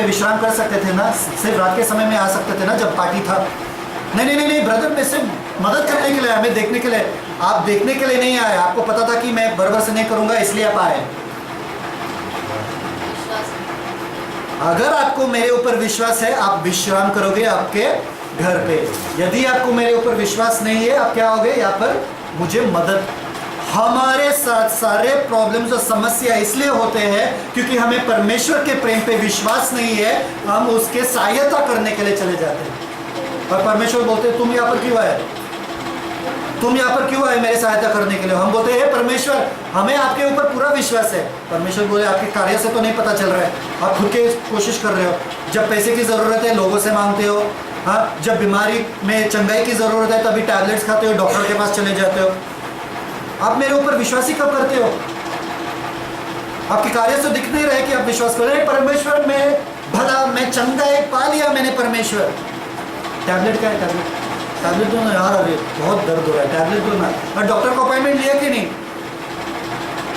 विश्राम कर सकते थे ना, सिर्फ रात के समय में आ सकते थे ना जब पार्टी था। नहीं नहीं नहीं नहीं ब्रदर, मैं सिर्फ मदद करने के लिए आया, मैं देखने के लिए। आप देखने के लिए नहीं आए, आपको पता था कि मैं बराबर से नहीं करूंगा इसलिए आप आए। अगर आपको मेरे ऊपर विश्वास है आप विश्राम करोगे आपके घर पे। यदि आपको मेरे ऊपर विश्वास नहीं है आप क्या होगे यहाँ पर मुझे मदद। हमारे साथ सारे प्रॉब्लम्स और समस्या इसलिए होते हैं क्योंकि हमें परमेश्वर के प्रेम पे विश्वास नहीं है, हम उसके सहायता करने के लिए चले जाते हैं। और परमेश्वर बोलते हैं तुम यहाँ पर क्यों आए, तुम यहाँ पर क्यों आए मेरे सहायता करने के लिए। हम बोलते हैं परमेश्वर हमें आपके ऊपर पूरा विश्वास है। परमेश्वर बोले आपके कार्य से तो नहीं पता चल रहा है, आप खुद के कोशिश कर रहे हो। जब पैसे की ज़रूरत है लोगों से मांगते हो, हाँ, जब बीमारी में चंगाई की ज़रूरत है तभी टैबलेट्स खाते हो, डॉक्टर के पास चले जाते हो। आप मेरे ऊपर विश्वास ही कब करते हो। आपके कार्य से दिख नहीं रहे कि आप विश्वास कर रहे हैं। परमेश्वर में भला मैं चंगाई पा लिया मैंने परमेश्वर। टैबलेट क्या है, टैबलेट दो ना यार, अरे बहुत दर्द हो रहा है, टैबलेट दो ना। और डॉक्टर को अपॉइंटमेंट लिया कि नहीं।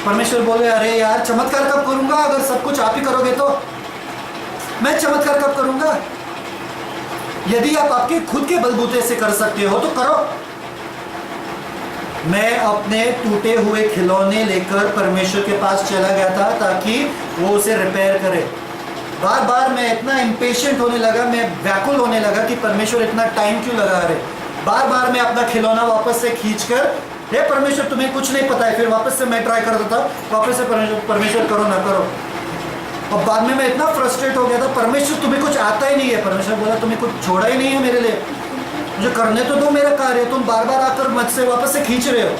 परमेश्वर बोले अरे यार चमत्कार कब करूंगा, अगर सब कुछ आप ही करोगे तो मैं चमत्कार कब करूंगा। यदि आप आपके खुद के बलबूते से कर सकते हो तो करो। मैं अपने टूटे हुए खिलौने लेकर परमेश्वर के पास चला गया था ताकि वो उसे रिपेयर करे। बार बार मैं इतना इम्पेशेंट होने लगा, मैं व्याकुल होने लगा कि परमेश्वर इतना टाइम क्यों लगा रहे। बार बार मैं अपना खिलौना वापस से खींचकर हे परमेश्वर तुम्हें कुछ नहीं पता है, फिर वापस से मैं ट्राई करता था, वापस से परमेश्वर करो ना करो। और बाद में मैं इतना फ्रस्ट्रेट हो गया था, परमेश्वर तुम्हें कुछ आता ही नहीं है। परमेश्वर बोला तुम्हें कुछ छोड़ा ही नहीं है मेरे लिए, मुझे करने तो दो मेरा कार्य, तुम बार बार आकर मुझसे वापस से खींच रहे हो।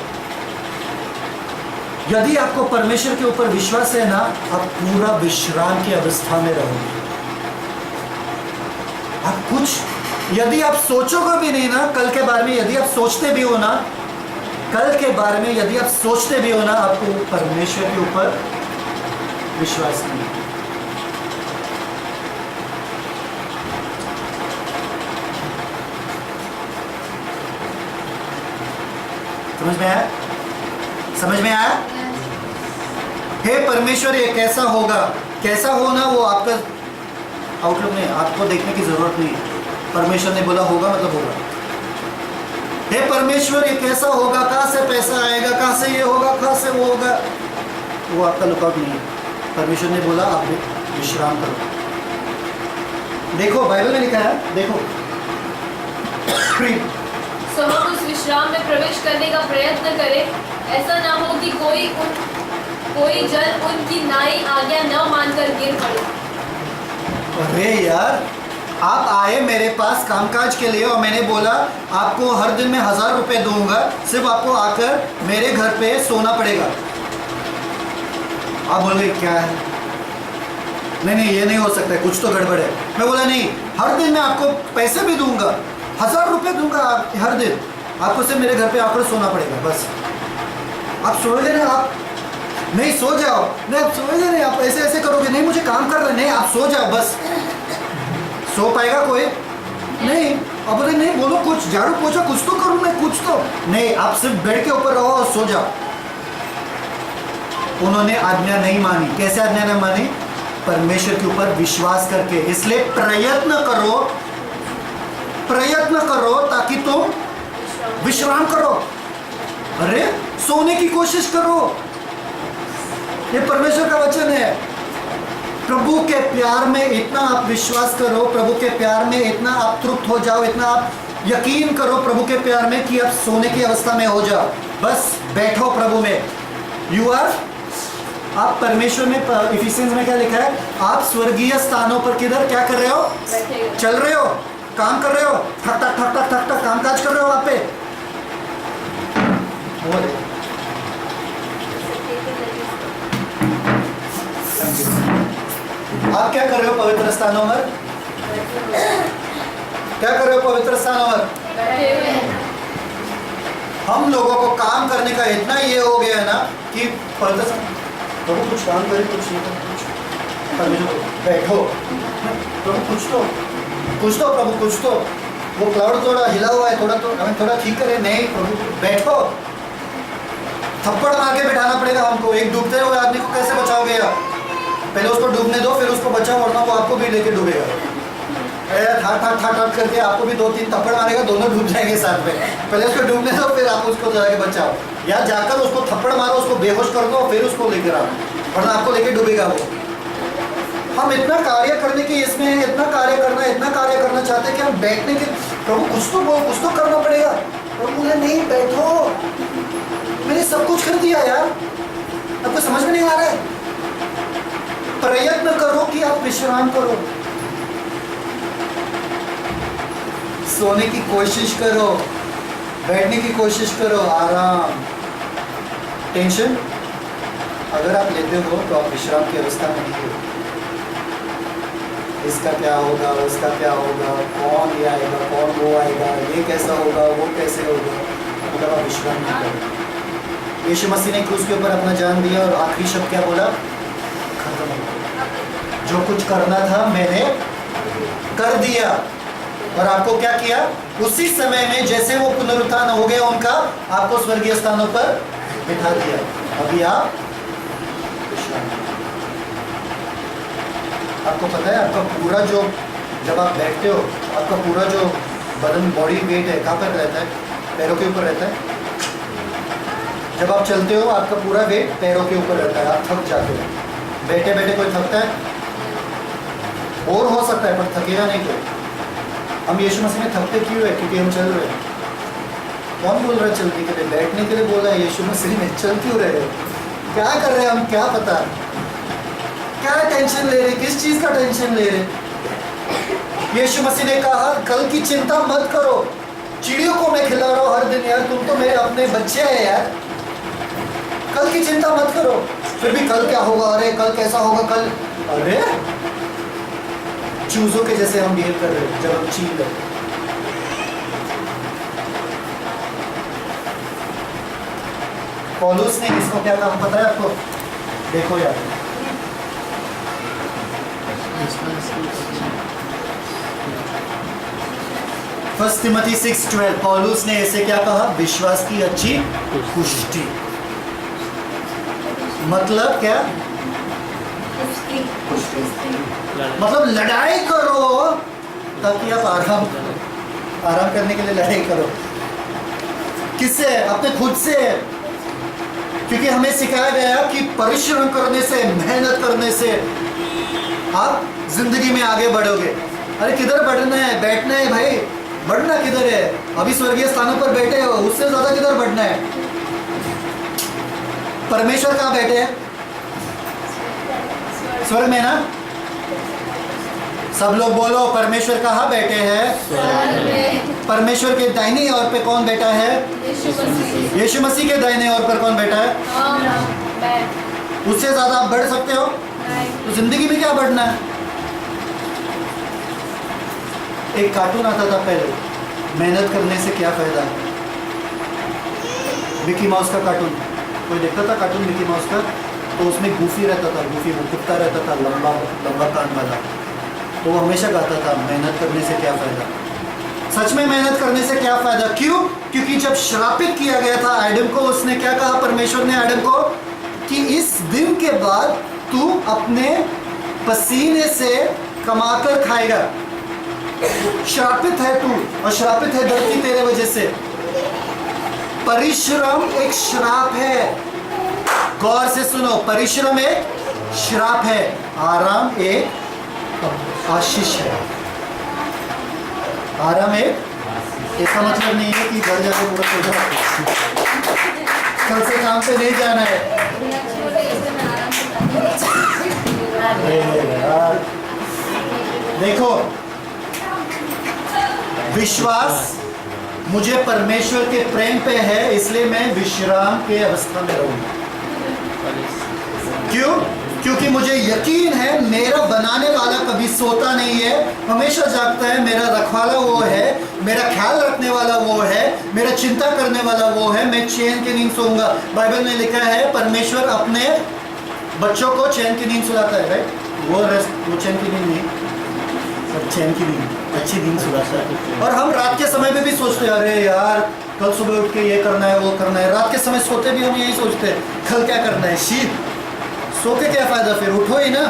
यदि आपको परमेश्वर के ऊपर विश्वास है ना, आप पूरा विश्राम की अवस्था में रहोगे। आप कुछ यदि आप सोचोगे भी नहीं ना कल के बारे में, यदि आप सोचते भी हो ना कल के बारे में, यदि आप सोचते भी हो ना, आपको परमेश्वर के ऊपर विश्वास नहीं। समझ में आया, समझ में आया। हे परमेश्वर ये कैसा होगा, कैसा होना वो आपका आउटलुक नहीं, आपको देखने की जरूरत नहीं है। परमेश्वर ने बोला होगा मतलब होगा। हे परमेश्वर ये कैसा होगा, कहाँ से पैसा आएगा, कहाँ से ये होगा, कहाँ से वो होगा, वो आपका लुकआउट नहीं है। परमेश्वर ने बोला आप विश्राम करो। देखो बाइबल में लिखा है, देखो सो हम उस विश्राम में प्रवेश करने का प्रयत्न करें, ऐसा ना हो कि कोई जन उनकी नई आज्ञा न मानकर गिर पड़े। अरे यार आप आए मेरे पास कामकाज के लिए और मैंने बोला आपको हर दिन मैं 1000 रुपये दूंगा, सिर्फ आपको आकर मेरे घर पे सोना पड़ेगा। आप बोल रहे क्या है, नहीं नहीं ये नहीं हो सकता है, कुछ तो गड़बड़ है। मैं बोला नहीं, हर दिन मैं आपको पैसे भी दूंगा, 1000 रुपये दूंगा हर दिन, आपको सिर्फ मेरे घर पे आकर सोना पड़ेगा बस। आप सोओगे ना, आप नहीं सो जाओ, नहीं आप सोओगे नहीं, आप ऐसे ऐसे करोगे, नहीं मुझे काम कर रहे नहीं, आप सो जाओ बस। सो पाएगा कोई नहीं। अब बोले नहीं बोलो कुछ झाड़ू पोछा कुछ तो करूँ मैं, कुछ तो नहीं, आप सिर्फ बेड के ऊपर रहो और सो जाओ। उन्होंने आज्ञा नहीं मानी। कैसे आज्ञा नहीं मानी, परमेश्वर के ऊपर विश्वास करके। इसलिए प्रयत्न करो ताकि तुम विश्राम करो। अरे सोने की कोशिश करो, ये परमेश्वर का वचन है। प्रभु के प्यार में इतना आप विश्वास करो, प्रभु के प्यार में इतना आप तृप्त हो जाओ, इतना आप यकीन करो प्रभु के प्यार में कि आप सोने की अवस्था में हो जाओ। बस बैठो प्रभु में। यू आर, आप परमेश्वर में, इफिसियंस में क्या लिखा है, आप स्वर्गीय स्थानों पर किधर क्या कर रहे हो, चल रहे हो, काम कर रहे हो, ठक ठक ठक ठक ठक ठक काम काज कर रहे हो वहां पे। आप क्या कर रहे हो पवित्र स्थानों में, क्या कर रहे हो पवित्र स्थानों में। हम लोगों को काम करने का इतना ये हो गया है ना कि पवित्र प्रभु कुछ काम करे, कुछ नहीं करे, कुछ बैठो प्रभु कुछ तो प्रभु कुछ तो, वो क्लाउड थोड़ा हिला हुआ है, थोड़ा तो हमें थोड़ा ठीक करे, नहीं प्रभु बैठो। थप्पड़ मार के बैठाना पड़ेगा हमको। एक डूबते हुए आदमी को कैसे बचाओगे आप, पहले उसको डूबने दो, फिर उसको बचाओ, वरना वो आपको भी लेके डूबेगा। ठाट करके आपको भी 2-3 थप्पड़ मारेगा, दोनों डूब जाएंगे साथ में। पहले उसको डूबने दो, फिर आप उसको जाके बचाओ, या जाकर उसको थप्पड़ मारो, उसको बेहोश कर दो, फिर उसको लेकर आओ, वरना आपको लेके डूबेगा वो। हम इतना कार्य करने की इसमें है, इतना कार्य करना चाहते हैं कि हम बैठने के, प्रभु कुछ तो करना पड़ेगा। प्रभु बोले नहीं, बैठो, मैंने सब कुछ कर दिया यार, आपको समझ में नहीं आ रहा है? प्रयत्न करो कि आप विश्राम करो, सोने की कोशिश करो, बैठने की कोशिश करो, आराम। टेंशन अगर आप लेते हो तो आप विश्राम की अवस्था में नहीं हो। इसका क्या होगा, उसका क्या होगा, कौन ये आएगा, कौन वो आएगा, ये कैसा होगा, वो कैसे होगा, मतलब आप विश्राम नहीं करो। यीशु मसीह ने क्रूस के ऊपर अपना जान दिया और आखिरी शब्द क्या बोला? खत्म हो गया, जो कुछ करना था मैंने कर दिया। और आपको क्या किया? उसी समय में जैसे वो पुनरुत्थान हो गया उनका, आपको स्वर्गीय स्थानों पर बिठा दिया। अभी आप विश्राम। आपको पता है आपका पूरा जो, जब आप बैठते हो, आपका पूरा जो बदन, बॉडी वेट है कहाँ पर रहता है? पैरों के ऊपर रहता है। जब आप चलते हो आपका पूरा वेट पैरों के ऊपर रहता है, आप थक जाते हो। बैठे बैठे कोई थकता है? और हो सकता है पर थकेगा नहीं कोई। हम यीशु मसीह में थकते क्यों है? क्योंकि हम चल रहे हैं। कौन बोल रहा है चलने के लिए? बैठने के लिए बोल रहा है यीशु मसीह में। चल क्यों रहे हो? क्या कर रहे हैं हम, क्या पता? क्या टेंशन ले रहे? किस चीज़ का टेंशन ले रहे? यीशु मसीह ने कहा कल की चिंता मत करो, चिड़ियों को मैं खिला रहा हूँ हर दिन। यार तुम तो मेरे अपने बच्चे हैं यार, कल की चिंता मत करो। फिर भी कल क्या होगा, अरे कल कैसा होगा, कल, अरे चूजों के जैसे हम बिहेव कर रहे हैं जब हम चील रहे। पौलुस ने इसको क्या कहा पता है आपको? देखो यार, फर्स्ट तिमोथी 6:12 पौलुस ने इसे क्या कहा? विश्वास की अच्छी पुष्टि। मतलब क्या? मतलब लड़ाई करो ताकि आप आराम करने के लिए लड़ाई करो। किससे? अपने खुद से। क्योंकि हमें सिखाया गया कि परिश्रम करने से, मेहनत करने से आप जिंदगी में आगे बढ़ोगे। अरे किधर बढ़ना है? बैठना है भाई, बढ़ना किधर है? अभी स्वर्गीय स्थानों पर बैठे हो, उससे ज्यादा किधर बढ़ना है? परमेश्वर कहाँ बैठे हैं? स्वर्ग में ना? सब लोग बोलो, परमेश्वर कहाँ बैठे हैं? परमेश्वर के दाहिने ओर पे कौन बैठा है? यीशु मसीह के दाहिने ओर पर कौन बैठा है? उससे ज्यादा आप बढ़ सकते हो? तो जिंदगी में क्या बढ़ना है? एक कार्टून आता था पहले, मेहनत करने से क्या फायदा है। मिकी माउस का कार्टून, कोई देखता था कार्टून मिकी माउस का? तो उसमें गूफी रहता था, गूफी वो कुत्ता रहता था, लंबा लंबा कान वाला। तो वो हमेशा कहता था मेहनत करने से क्या फायदा। सच में मेहनत करने से क्या फायदा? क्यों? क्योंकि जब श्रापित किया गया था आदम को, उसने क्या कहा? परमेश्वर ने आदम को कि इस दिन के बाद तू अपने पसीने से कमाकर खाएगा। श्रापित है तू, और श्रापित है धरती तेरे वजह से। परिश्रम एक श्राप है। गौर से सुनो, परिश्रम एक श्राप है, आराम एक आशीष है। आराम एक, इसका मतलब नहीं है कि घर जाके पूरा सो जाओ, कल से काम पे नहीं जाना है। देखो, विश्वास मुझे परमेश्वर के प्रेम पे है, इसलिए मैं विश्राम के अवस्था में रहूंगा। क्यों? क्योंकि मुझे यकीन है मेरा बनाने वाला कभी सोता नहीं है, हमेशा जागता है। मेरा रखवाला वो है, मेरा ख्याल रखने वाला वो है, मेरा चिंता करने वाला वो है। मैं चैन की नींद सोऊंगा। बाइबल में लिखा है परमेश्वर अपने बच्चों को चैन की नींद सुलाता है, राइट? वो चैन की नींद नहीं, चैन की नींद, अच्छी नींद सुलाता है। और हम रात के समय में भी सोचते हैं अरे यार कल सुबह उठ के ये करना है, वो करना है। रात के समय सोते भी हम यही सोचते हैं कल क्या करना है। शीत सो के क्या फायदा, फिर उठो ही ना।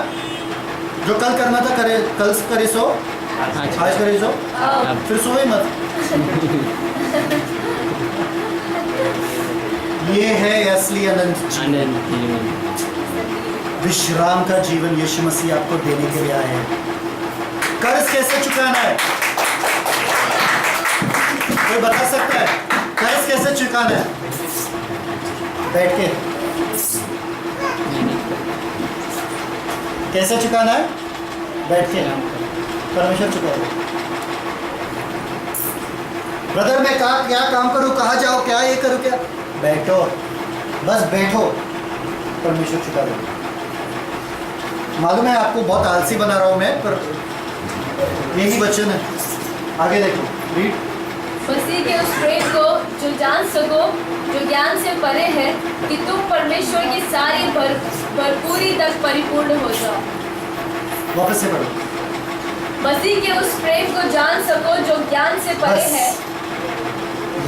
जो कल करना था करे, कल करे सो, आज करे सो, फिर सो ही मत। ये है असली अनंत जीवन। विश्राम का जीवन यीशु मसीह आपको देने के लिए आए हैं। कर्ज कैसे चुकाना है, कोई बता सकता है? कर्ज कैसे चुकाना है? बैठ के कैसे चुकाना है? बैठ के परमेश्वर चुकाएगा। ब्रदर मैं क्या काम करूं, कहाँ जाओ, क्या ये करूं, क्या? बैठो, बस बैठो, परमेश्वर चुका देगा। मालूम है आपको बहुत आलसी बना रहा हूं मैं, पर यही वचन है। आगे देखो, रीड। मसीह के उस प्रेम को जो जान सको, जो ज्ञान से परे है, कि तुम परमेश्वर की सारी भरपूरी तक परिपूर्ण हो जाओ। वापस से पढ़ो। मसीह के उस प्रेम को जान सको जो ज्ञान से परे बस। है।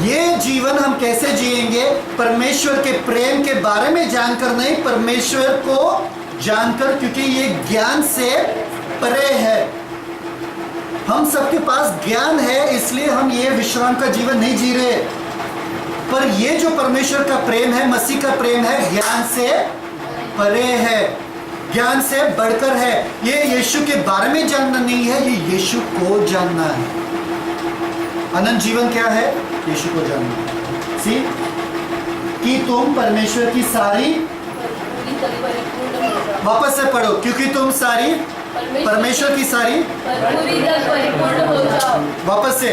ये जीवन हम कैसे जिएंगे? परमेश्वर के प्रेम के बारे में जानकर नहीं, परमेश्वर को जानकर, क्योंकि ये ज्ञान से परे है। हम सबके पास ज्ञान है, इसलिए हम ये विश्राम का जीवन नहीं जी रहे। पर ये जो परमेश्वर का प्रेम है, मसीह का प्रेम है, ज्ञान से परे है, ज्ञान से बढ़कर है। ये यीशु के बारे में जानना नहीं है, ये यीशु को जानना है। अनंत जीवन क्या है? यीशु को जानना। सी कि तुम परमेश्वर की सारी, वापस से पढ़ो, क्योंकि तुम सारी परमेश्वर की सारी भरपूरी तक परिपूर्ण हो जाओ। वापस से,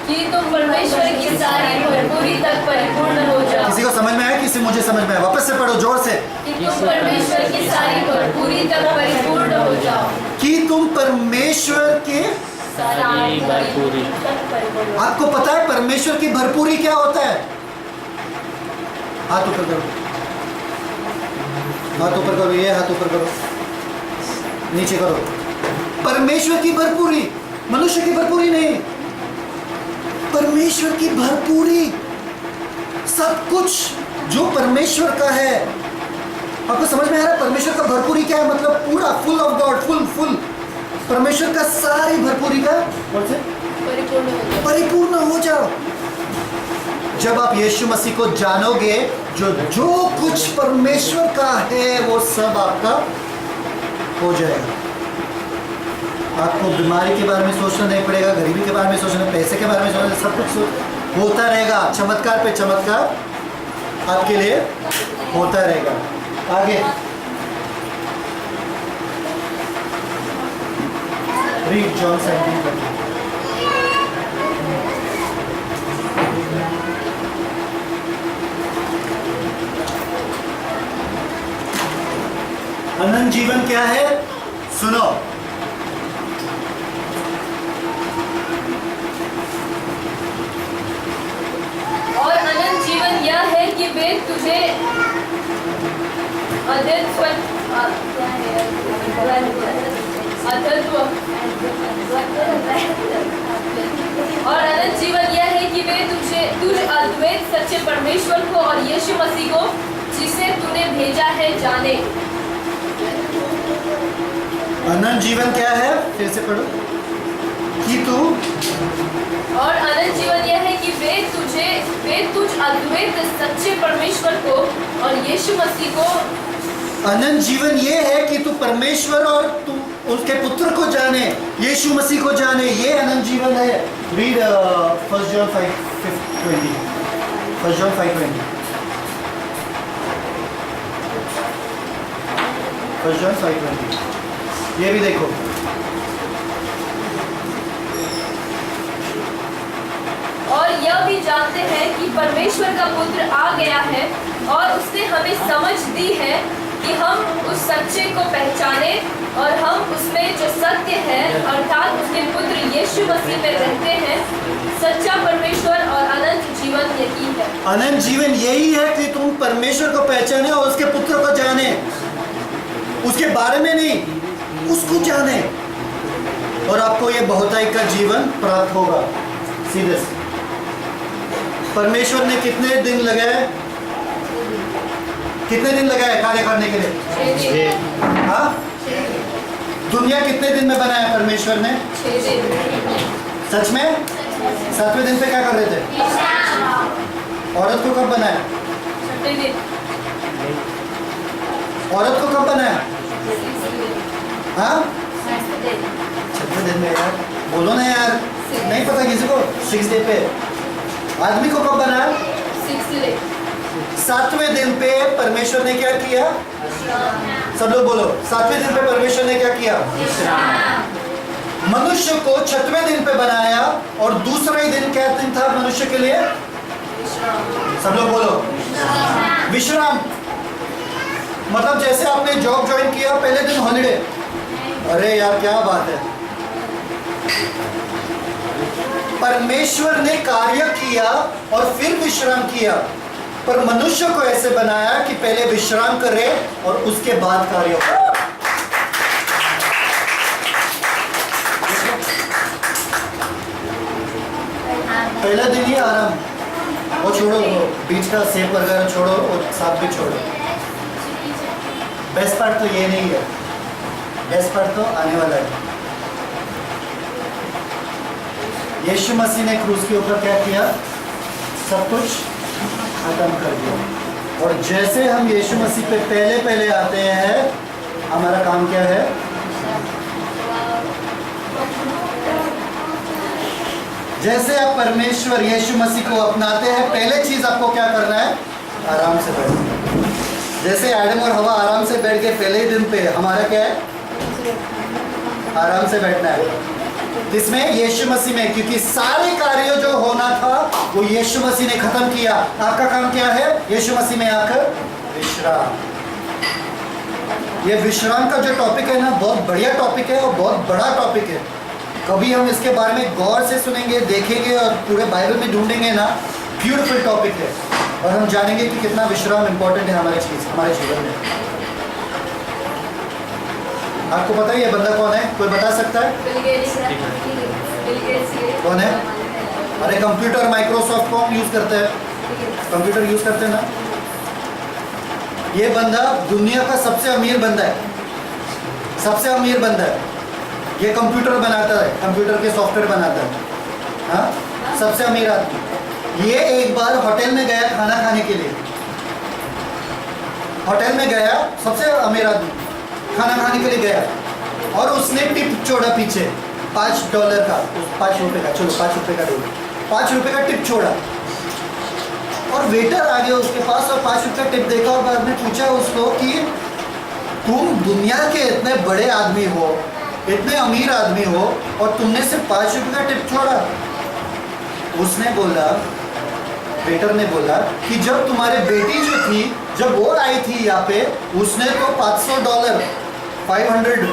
कि तुम परमेश्वर की सारी भरपूरी तक परिपूर्ण हो जाओ। किसी को समझ में आया? किसी मुझे समझ में आया? वापस से पढ़ो जोर से। कि तुम परमेश्वर की सारी भरपूरी तक परिपूर्ण हो जाओ। कि तुम परमेश्वर के, सारी भरपूरी तक परिपूर्ण। आपको पता है परमेश्वर की भरपूरी क्या होता है? हाथ ऊपर करो, हाथ ऊपर करो, ये हाथ ऊपर करो, नीचे करो। परमेश्वर की भरपूरी, मनुष्य की भरपूरी नहीं, परमेश्वर की भरपूरी। सब कुछ जो परमेश्वर का है, आपको समझ में आ रहा है? परमेश्वर का भरपूरी क्या है? मतलब पूरा, फुल ऑफ गॉड, फुल परमेश्वर का सारी भरपूरी का परिपूर्ण हो जाओ। जब आप यीशु मसीह को जानोगे, जो कुछ परमेश्वर का है वो सब आपका हो जाएगा। आपको बीमारी के बारे में सोचना नहीं पड़ेगा, गरीबी के बारे में सोचना, पैसे के बारे में सोचना, सब कुछ होता रहेगा। चमत्कार पे चमत्कार आपके लिए होता रहेगा। आगे रीड जॉन 17। अनंत जीवन क्या है? सुनो, और अनंत जीवन यह है कि वे तुझे और अनंत जीवन यह है कि वे तुझ अद्वैत सच्चे परमेश्वर को और यीशु मसीह को जिसे तूने भेजा है जाने। अनंत जीवन क्या है? फिर से पढ़ो। कि तू, और अनंत जीवन यह है कि वे तुझ अद्वैत सच्चे परमेश्वर को और यीशु मसीह को। अनंत जीवन ये है कि तू परमेश्वर और तू उसके पुत्र को जाने, यीशु मसीह को जाने, ये अनंत जीवन है। Read 1 John 5:20। 1 जॉन 5:20। 1 जॉन 5:20। ये भी देखो। और यह भी जानते हैं कि परमेश्वर का पुत्र आ गया है और उसने हमें समझ दी है कि हम उस सच्चे को पहचाने और हम उसमें जो सत्य है अर्थात उसके पुत्र यीशु मसीह में रहते हैं। सच्चा परमेश्वर और अनंत जीवन यही है। अनंत जीवन यही है कि तुम परमेश्वर को पहचाने और उसके पुत्र को जाने, उसके बारे में नहीं, उसको जाने, और आपको ये बहुतायी का जीवन प्राप्त होगा। सीधे से परमेश्वर ने कितने दिन लगाए? कितने दिन लगा है कार्य करने के लिए? हाँ? दुनिया कितने दिन में बनाया परमेश्वर ने? 6 दिन। सच में? 7वें दिन पे क्या कर रहे थे? औरत को कब बनाया? 6 दिन। औरत को कब बनाया? 6 दिन। हाँ? 6 दिन। 6वें दिन में यार, बोलो ना यार, नहीं पता किसी को? 6 डे पे। आदमी को कब बनाया? 6 दिन। 7वें दिन पे परमेश्वर ने क्या किया? सब लोग बोलो, 7वें दिन पे परमेश्वर ने क्या किया? मनुष्य को 6वें दिन पे बनाया, और दूसरा ही दिन क्या दिन था मनुष्य के लिए? सब लोग बोलो, विश्राम। मतलब जैसे आपने जॉब ज्वाइन किया, पहले दिन हॉलिडे। अरे यार क्या बात है, परमेश्वर ने कार्य किया और फिर विश्राम किया, पर मनुष्य को ऐसे बनाया कि पहले विश्राम करे और उसके बाद कार्य करे। पहला दिन ही आराम, वो छोड़ो, वो बीच का सेब वगैरह छोड़ो और सांप भी छोड़ो। बेस्ट पार्ट तो ये नहीं है, बेस्ट पार्ट तो आने वाला है। यीशु मसीह ने क्रूस के ऊपर क्या किया? सब कुछ खत्म कर दिया। और जैसे हम यीशु मसीह पे पहले पहले आते हैं, हमारा काम क्या है? जैसे आप परमेश्वर यीशु मसीह को अपनाते हैं, पहले चीज आपको क्या करना है? आराम से बैठना। जैसे आदम और हवा आराम से बैठ के पहले ही दिन पे, हमारा क्या है? आराम से बैठना है। इसमें यीशु मसीह में, क्योंकि सारे कार्य जो होना था वो यीशु मसीह ने खत्म किया। आपका काम क्या है? यीशु मसीह में आकर विश्राम। ये विश्राम का जो टॉपिक है ना, बहुत बढ़िया टॉपिक है और बहुत बड़ा टॉपिक है। कभी हम इसके बारे में गौर से सुनेंगे, देखेंगे और पूरे बाइबल में ढूंढेंगे ना, ब्यूटीफुल टॉपिक है। और हम जानेंगे कि कितना विश्राम इंपॉर्टेंट है हमारे जीवन में। आपको पता है ये बंदा कौन है? कोई बता सकता है? कौन है? अरे कंप्यूटर माइक्रोसॉफ्ट कौन यूज करता है? कंप्यूटर यूज करते हैं ना। ये बंदा दुनिया का सबसे अमीर बंदा है, सबसे अमीर बंदा है। ये कंप्यूटर बनाता है, कंप्यूटर के सॉफ्टवेयर बनाता है। हाँ, सबसे अमीर आदमी। ये एक बार होटल में गया खाना खाने के लिए, होटल में गया, सबसे अमीर आदमी खाना खाने के लिए गया, और उसने टिप छोड़ा पीछे $5 का, ₹5 का, चलो ₹5 का दो, ₹5 का टिप छोड़ा। और वेटर आ गया उसके पास और ₹5 टिप देखा और बाद में पूछा उसको कि तुम दुनिया के इतने बड़े आदमी हो, इतने अमीर आदमी हो, और तुमने सिर्फ ₹5 का टिप छोड़ा। उसने बोला, वेटर ने बोला कि जब तुम्हारे बेटी जो थी, जब वो आई थी यहाँ पे, उसने तो $500 500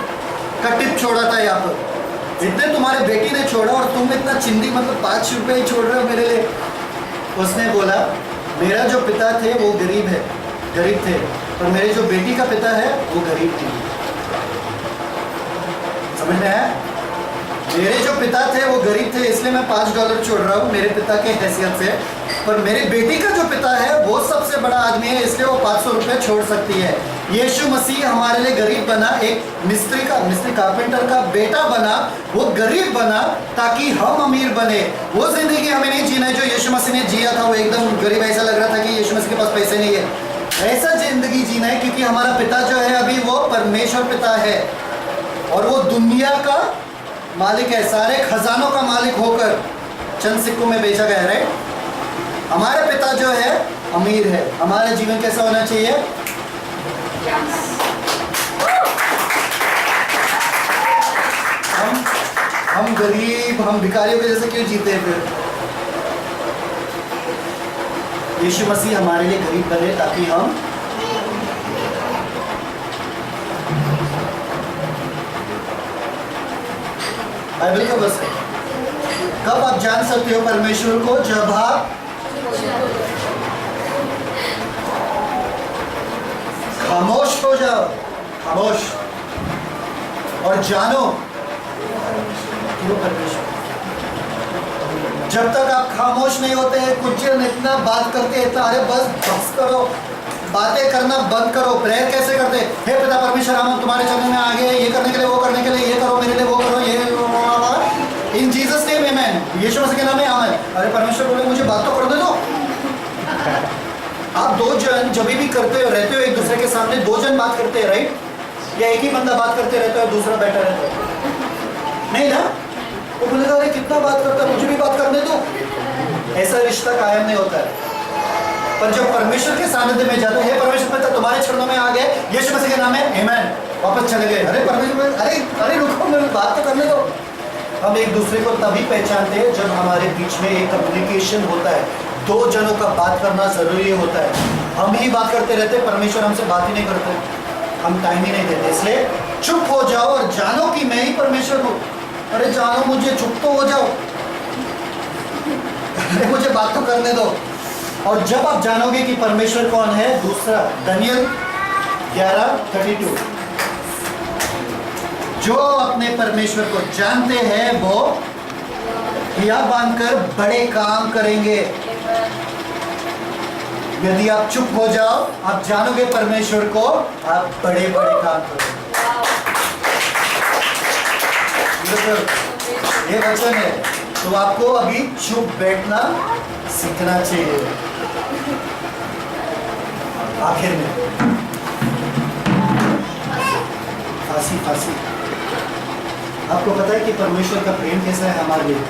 का टिप छोड़ा था यहाँ पर। इतने तुम्हारे बेटी ने छोड़ा और तुम इतना चिंदी, मतलब ₹5 ही छोड़ रहे हो मेरे लिए। उसने बोला, मेरा जो पिता थे वो गरीब थे, और मेरे जो बेटी का पिता है वो गरीब थी। समझ में आया? मेरे जो पिता थे वो गरीब थे, इसलिए मैं $5 छोड़ रहा हूँ मेरे पिता के हैसियत से, पर मेरी बेटी का जो पिता है वो सबसे बड़ा आदमी है, इसलिए वो ₹500 छोड़ सकती है। यीशु मसीह हमारे लिए गरीब बना, एक मिस्त्री कारपेंटर का बेटा बना, वो गरीब बना ताकि हम अमीर बने। वो जिंदगी हमें नहीं जीना है जो यीशु मसीह ने जिया था। वो एकदम गरीब, ऐसा लग रहा था कि यीशु मसीह के पास पैसे नहीं है। ऐसा जिंदगी जीना है क्योंकि हमारा पिता जो है अभी वो परमेश्वर पिता है, और वो दुनिया का मालिक है, सारे खजानों का मालिक होकर चंद सिक्कों में बेचा गया है। हमारे पिता जो है अमीर है। हमारा जीवन कैसा होना चाहिए? हम गरीब, हम भिखारियों के जैसे क्यों जीते हैं फिर? यीशु मसीह हमारे लिए गरीब बने ताकि हम बाइबल का बस है। कब आप जान सकते हो परमेश्वर को? जब आप खामोश हो जाओ, खामोश, और जानो कि वो परमेश्वर। जब तक आप खामोश नहीं होते हैं, कुछ जन इतना बात करते हैं, इतना, अरे बस करो, बातें करना बंद करो। प्रेयर कैसे करते? हे पिता परमेश्वर, हम तुम्हारे चरणों में आ गए, ये करने के लिए, वो करने के लिए, ये करो मेरे लिए, वो करो, ये इन जीसस नेम आमेन। यीशु मसीह के नाम में आमेन। अरे परमेश्वर बोले मुझे बात तो कर दे दो। आप दो जन जब भी करते हो, रहते हो एक दूसरे के सामने, दो जन बात करते हैं, राइट? या एक ही बंदा बात करते रहता है, दूसरा बैठा रहता है? नहीं ना? वो बोलेगा अरे कितना बात करता है, मुझे भी बात करने दो। ऐसा रिश्ता कायम नहीं होता है। पर जब परमेश्वर के सानिध्य में जाते हैं, परमेश्वर पिता तुम्हारे चरणों में आ गए, यीशु मसीह के नाम में आमेन, वापस चले गए। अरे परमेश्वर, अरे अरे रुको, मेरी बात तो करने दो। हम एक दूसरे को तभी पहचानते हैं जब हमारे बीच में एक कम्युनिकेशन होता है। दो जनों का बात करना जरूरी होता है। हम ही बात करते रहते, परमेश्वर हमसे बात ही नहीं करते, हम टाइम ही नहीं देते। इसलिए चुप हो जाओ और जानो कि मैं ही परमेश्वर हूँ। अरे जानो मुझे, चुप तो हो जाओ, अरे मुझे बात तो करने दो। और जब आप जानोगे कि परमेश्वर कौन है, दूसरा दानियेल 11:32, जो अपने परमेश्वर को जानते हैं वो हिया बांधकर बड़े काम करेंगे। यदि आप चुप हो जाओ, आप जानोगे परमेश्वर को, आप बड़े बड़े काम करोगे। ये वचन है, तो आपको अभी चुप बैठना सीखना चाहिए। आखिर में फांसी। आपको पता है कि परमेश्वर का प्रेम कैसा है हमारे लिए?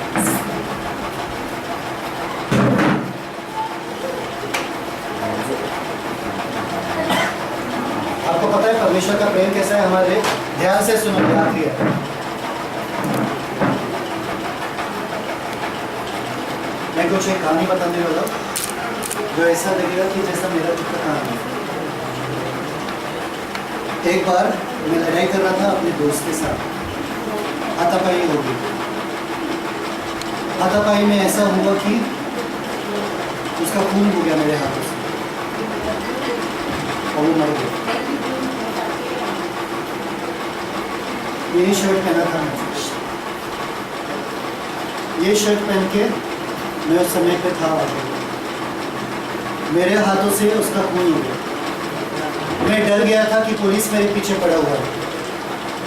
आपको पता है परमेश्वर का प्रेम कैसा है हमारे लिए? ध्यान से सुनो, आखिरी है। मैं कुछ एक कहानी बताने वाला जो ऐसा लगेगा कि जैसा मेरा खुद का कहानी है। एक बार मैं लड़ाई कर रहा था अपने दोस्त के साथ, हाथापाई हो गई। हाथापाई में ऐसा हुआ कि उसका खून हो गया मेरे हाथों से और वो मर गया। यही शर्ट पहना था मैं, ये शर्ट पहन के मैं उस समय पे था, मेरे हाथों से उसका खून हो गया। मैं डर गया था कि पुलिस मेरे पीछे पड़ा हुआ है।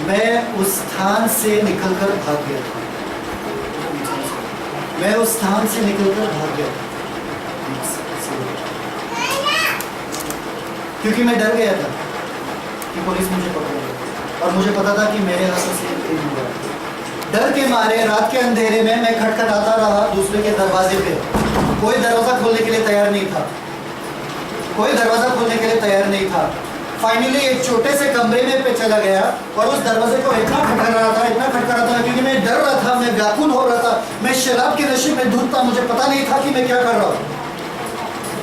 मैं उस स्थान से निकलकर भाग गया था। मैं उस स्थान से निकलकर भाग गया था क्योंकि मैं डर गया था कि पुलिस मुझे पकड़ेगी और मुझे पता था कि मेरे हाथों से खून हुआ। डर के मारे रात के अंधेरे में मैं खटखटाता रहा दूसरे के दरवाजे पे। कोई दरवाजा खोलने के लिए तैयार नहीं था, कोई दरवाजा खोलने के लिए तैयार नहीं था। फाइनली एक छोटे से कमरे में पे चला गया और उस दरवाजे को इतना खटखटा रहा था क्योंकि मैं डर रहा था, मैं व्याकुल हो रहा था, मैं शराब के नशे में धुत था। मुझे पता नहीं था कि मैं क्या कर रहा हूँ,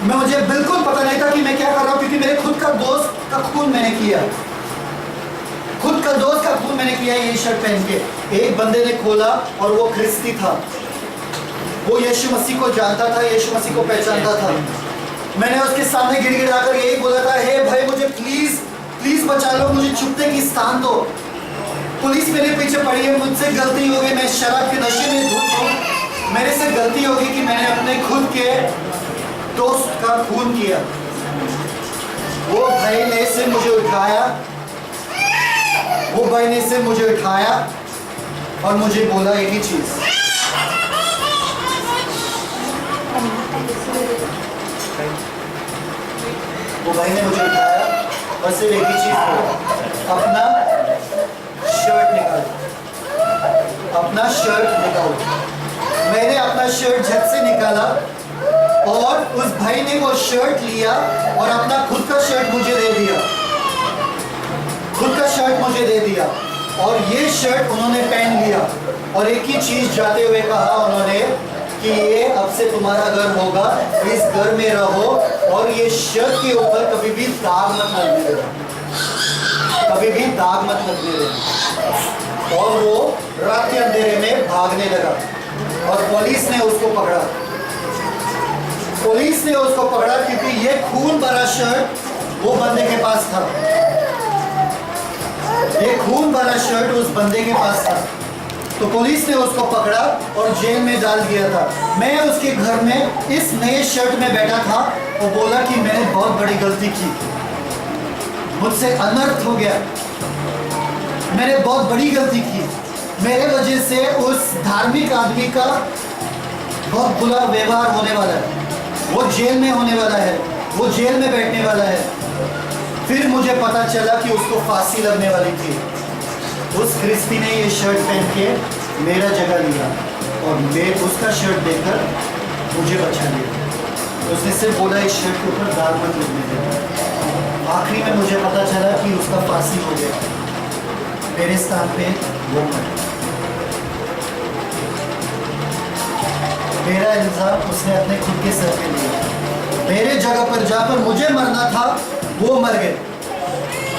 मुझे बिल्कुल पता नहीं था कि मैं क्या कर रहा हूँ, क्योंकि मेरे खुद का दोस्त का खून मैंने किया, खुद का दोस्त का खून मैंने किया ये शर्ट पहन के। एक बंदे ने खोला और वो ख्रिस्ती था, वो यीशु मसीह को जानता था, यीशु मसीह को पहचानता था। मैंने उसके सामने गिड़गिड़ाकर यही बोला था, हे भाई मुझे प्लीज प्लीज बचा लो, मुझे छुपने की स्थान दो, पुलिस मेरे पीछे पड़ी है, मुझसे गलती हो गई, मैं शराब के नशे में धुत हूँ, मेरे से गलती होगी कि मैंने अपने खुद के दोस्त का खून किया। वो भाई ने से मुझे उठाया, वो भाई ने से मुझे उठाया और मुझे बोला एक ही चीज, वो भाई ने मुझे उठाया और सिर्फ एक ही चीज बोला, अपना शर्ट निकालो, अपना शर्ट निकालो। मैंने अपना शर्ट झट से निकाला और उस भाई ने वो शर्ट लिया और अपना खुद का शर्ट मुझे दे दिया, खुद का शर्ट मुझे दे दिया और ये शर्ट उन्होंने पहन लिया और एक ही चीज जाते हुए कहा उन्होंने कि ये अब से तुम्हारा घर होगा, इस घर में रहो और ये शर्ट के ऊपर कभी भी दाग मत लगने देना, कभी भी दाग मत लगने देना। और वो रात के अंधेरे में भागने लगा और पुलिस ने उसको पकड़ा, पुलिस ने उसको पकड़ा क्योंकि ये खून भरा शर्ट वो बंदे के पास था, ये खून भरा शर्ट उस बंदे के पास था। तो पुलिस ने उसको पकड़ा और जेल में डाल दिया था। मैं उसके घर में इस नए शर्ट में बैठा था। वो बोला कि मैंने बहुत बड़ी गलती की, मुझसे अनर्थ हो गया, मैंने बहुत बड़ी गलती की, मेरे वजह से उस धार्मिक आदमी का बहुत बुरा व्यवहार होने वाला है, वो जेल में होने वाला है, वो जेल में बैठने वाला है। फिर मुझे पता चला कि उसको फांसी लगने वाली थी। उस ख्रिस्ती ने ये शर्ट पहन के मेरा जगह लिया और मैं उसका शर्ट देकर मुझे बचा लिया। उसने सिर्फ बोला इस शर्ट के ऊपर दाग मत लगने देना। आखिरी में मुझे पता चला कि उसका फांसी हो गया, मेरे स्थान पे वो मर। मेरा इल्जाम उसने अपने खुद के सर पे लिया। मेरे जगह पर जाकर मुझे मरना था, वो मर गए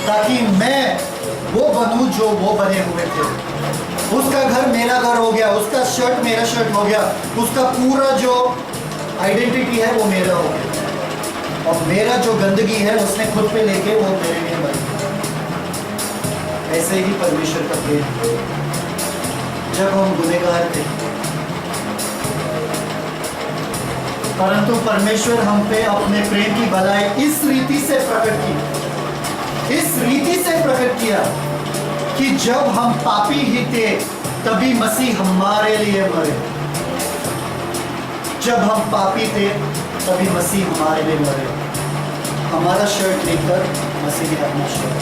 ताकि मैं वो बनूं जो वो बने हुए थे। उसका घर मेरा घर हो गया, उसका शर्ट मेरा शर्ट हो गया, उसका पूरा जो आइडेंटिटी है वो मेरा हो गया, और मेरा जो गंदगी है उसने खुद पे लेके वो मेरे लिए मर गया। ऐसे ही परमेश्वर का प्रेम, जब हम गुनहगार थे, परंतु परमेश्वर हम पे अपने प्रेम की भलाई इस रीति से प्रकट की, इस रीति से प्रकट किया कि जब हम पापी ही थे तभी मसीह हमारे लिए मरे। जब हम पापी थे तभी मसीह हमारे लिए मरे। हमारा शर्ट लेकर मसीह ने अपना शर्ट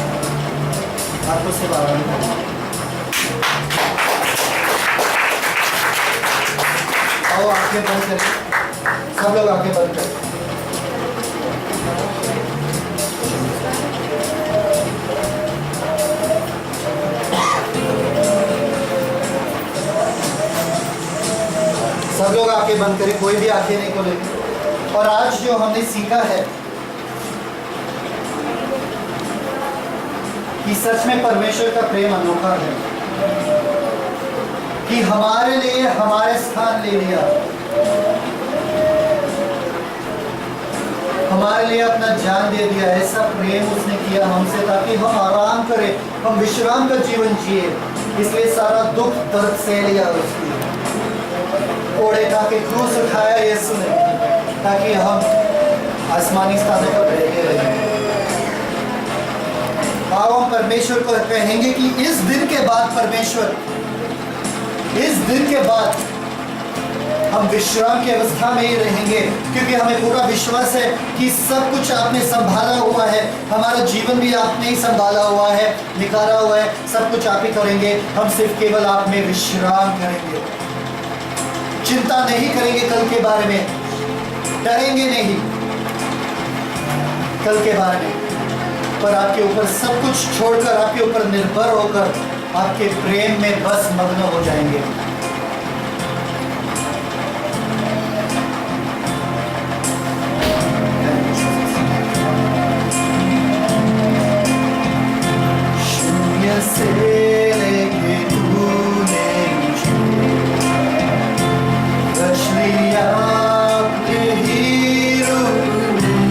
आपको से आराम करना। आओ आंखें बंद करें, सब लोग आंखें बंद करें। सब लोग आंखें बंद करें, कोई भी आंखें नहीं खोले। और आज जो हमने सीखा है कि सच में परमेश्वर का प्रेम अनोखा है, कि हमारे लिए हमारे स्थान ले लिया, हमारे लिए अपना जान दे दिया। ऐसा प्रेम उसने किया हमसे ताकि हम आराम करें, हम विश्राम का जीवन जिए। इसलिए सारा दुख दर्द सह लिया उसकी, कोड़े का के क्रूस उठाया यीशु ने ताकि हम आसमानी स्थानों पर बैठे रहें। आओ हम परमेश्वर को कहेंगे कि इस दिन के बाद परमेश्वर, इस दिन के बाद हम विश्राम की अवस्था में ही रहेंगे, क्योंकि हमें पूरा विश्वास है कि सब कुछ आपने संभाला हुआ है, हमारा जीवन भी आपने ही संभाला हुआ है, निखारा हुआ है, सब कुछ आप ही करेंगे। हम सिर्फ केवल आप में विश्राम करेंगे, चिंता नहीं करेंगे कल के बारे में, डरेंगे नहीं कल के बारे में, पर आपके ऊपर सब कुछ छोड़कर, आपके ऊपर निर्भर होकर आपके प्रेम में बस मग्न हो जाएंगे। शून्य से लेके तूने मुझे रच लिया अपने ही रूप में,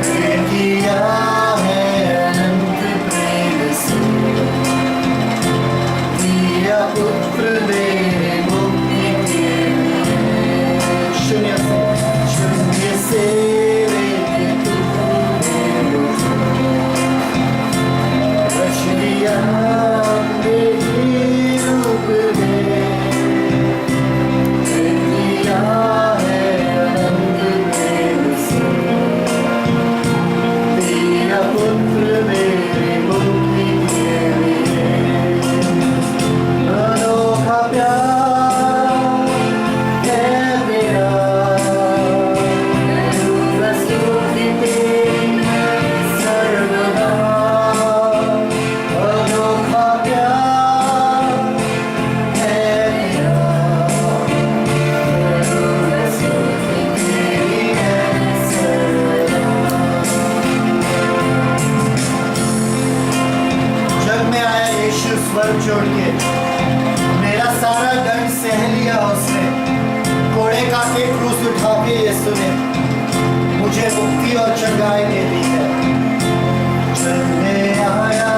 प्रेम किया है अनंत प्रेम से, दिया पुत्र मेरे मुक्ति के लिए। शून्य से लेके तूने मुझे रच लिया अपने ही रूप में, प्रेम किया है अनंत प्रेम से, दिया पुत्र मेरे मुक्ति के लिए। अनोखा प्यार है मेरा, स्तुति तेरी सर्वदा। अनोखा प्यार है मेरा, स्तुति तेरी है सर्वदा। जब मैं आया यीशु स्वर्ग छोड़ के, मेरा सारा दंड सह लिया उसने, कोड़े का के क्रूस उठा के यीशु ने मुझे मुक्ति और चंगाई दे दी है। जब मैं आया